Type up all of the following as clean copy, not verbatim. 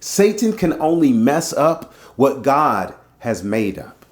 Satan can only mess up what God has made up.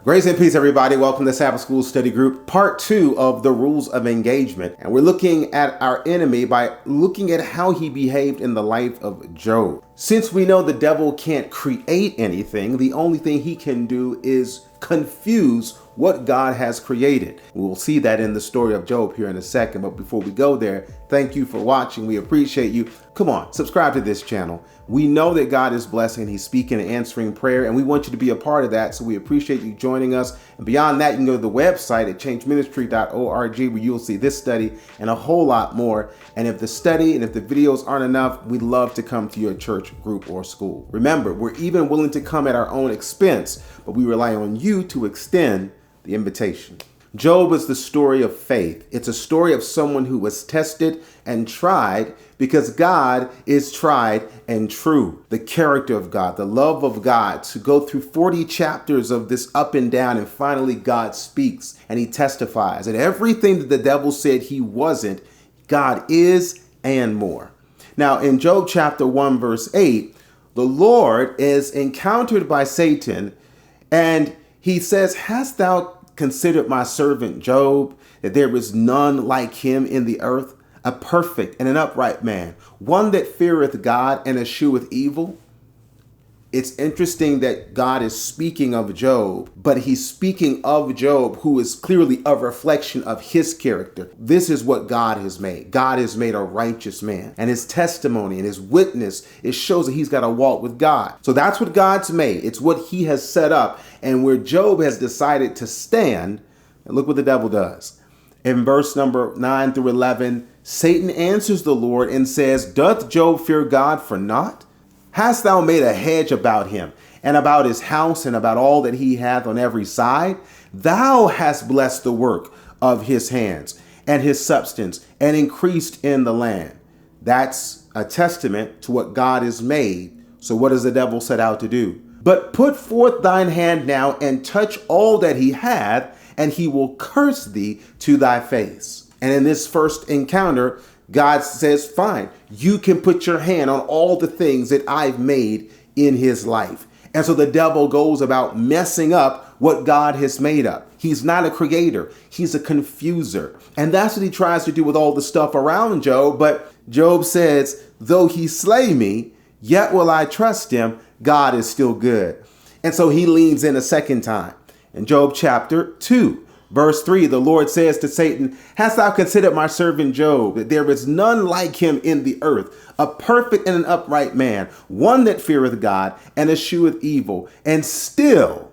Grace and peace, everybody. Welcome to Sabbath School Study Group, part 2 of the rules of engagement. And we're looking at our enemy by looking at how he behaved in the life of Job. Since we know the devil can't create anything, the only thing he can do is confuse what God has created. We'll see that in the story of Job here in a second. But before we go there, thank you for watching. We appreciate you. Come on, subscribe to this channel. We know that God is blessing. He's speaking and answering prayer, and we want you to be a part of that. So we appreciate you joining us. And beyond that, you can go to the website at changeministry.org, where you'll see this study and a whole lot more. And if the study and if the videos aren't enough, we'd love to come to your church, group, or school. Remember, we're even willing to come at our own expense, but we rely on you to extend the invitation. Job is the story of faith. It's a story of someone who was tested and tried because God is tried and true. The character of God, the love of God, to go through 40 chapters of this up and down, and finally God speaks and he testifies. And everything that the devil said he wasn't, God is and more. Now in Job chapter 1 verse 8, the Lord is encountered by Satan and he says, "Hast thou considered my servant Job, that there is none like him in the earth, a perfect and an upright man, one that feareth God and escheweth evil?" It's interesting that God is speaking of Job, but he's speaking of Job, who is clearly a reflection of his character. This is what God has made. God has made a righteous man, and his testimony and his witness, it shows that he's got to walk with God. So that's what God's made. It's what he has set up, and where Job has decided to stand, and look what the devil does. In verse number 9 through 11, Satan answers the Lord and says, "Doth Job fear God for naught? Hast thou made a hedge about him, and about his house, and about all that he hath on every side? Thou hast blessed the work of his hands, and his substance, and increased in the land." That's a testament to what God has made. So what does the devil set out to do? "But put forth thine hand now, and touch all that he hath, and he will curse thee to thy face." And in this first encounter, God says, fine, you can put your hand on all the things that I've made in his life. And so the devil goes about messing up what God has made up. He's not a creator. He's a confuser. And that's what he tries to do with all the stuff around Job. But Job says, "Though he slay me, yet will I trust him. God is still good." And so he leans in a second time. In Job chapter 2. Verse 3, the Lord says to Satan, "Hast thou considered my servant Job, that there is none like him in the earth, a perfect and an upright man, one that feareth God and escheweth evil, and still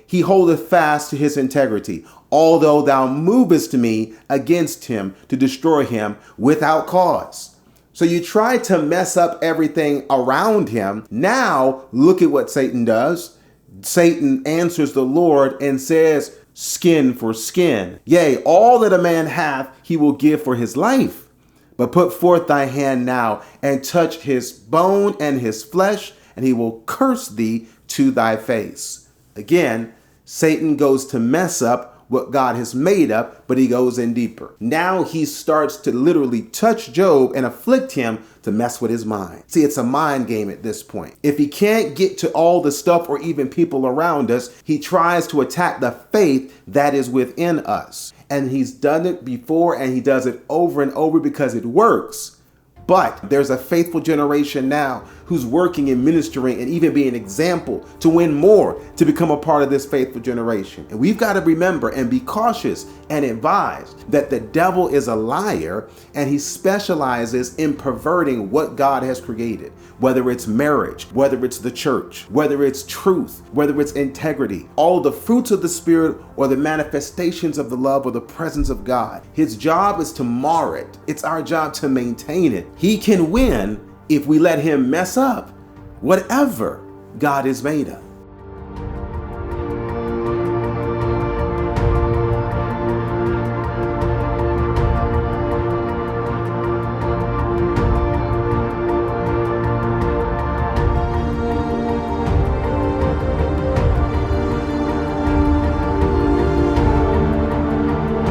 he holdeth fast to his integrity, although thou movest me against him to destroy him without cause." So you try to mess up everything around him. Now look at what Satan does. Satan answers the Lord and says, "Skin for skin. Yea, all that a man hath, he will give for his life. But put forth thy hand now, and touch his bone and his flesh, and he will curse thee to thy face." Again, Satan goes to mess up what God has made up, but he goes in deeper. Now he starts to literally touch Job and afflict him to mess with his mind. See, it's a mind game at this point. If he can't get to all the stuff or even people around us, he tries to attack the faith that is within us. And he's done it before, and he does it over and over because it works. But there's a faithful generation now who's working and ministering and even being an example to win more, to become a part of this faithful generation. And we've got to remember and be cautious and advised that the devil is a liar, and he specializes in perverting what God has created, whether it's marriage, whether it's the church, whether it's truth, whether it's integrity, all the fruits of the Spirit or the manifestations of the love or the presence of God. His job is to mar it. It's our job to maintain it. He can win if we let him mess up whatever God has made us.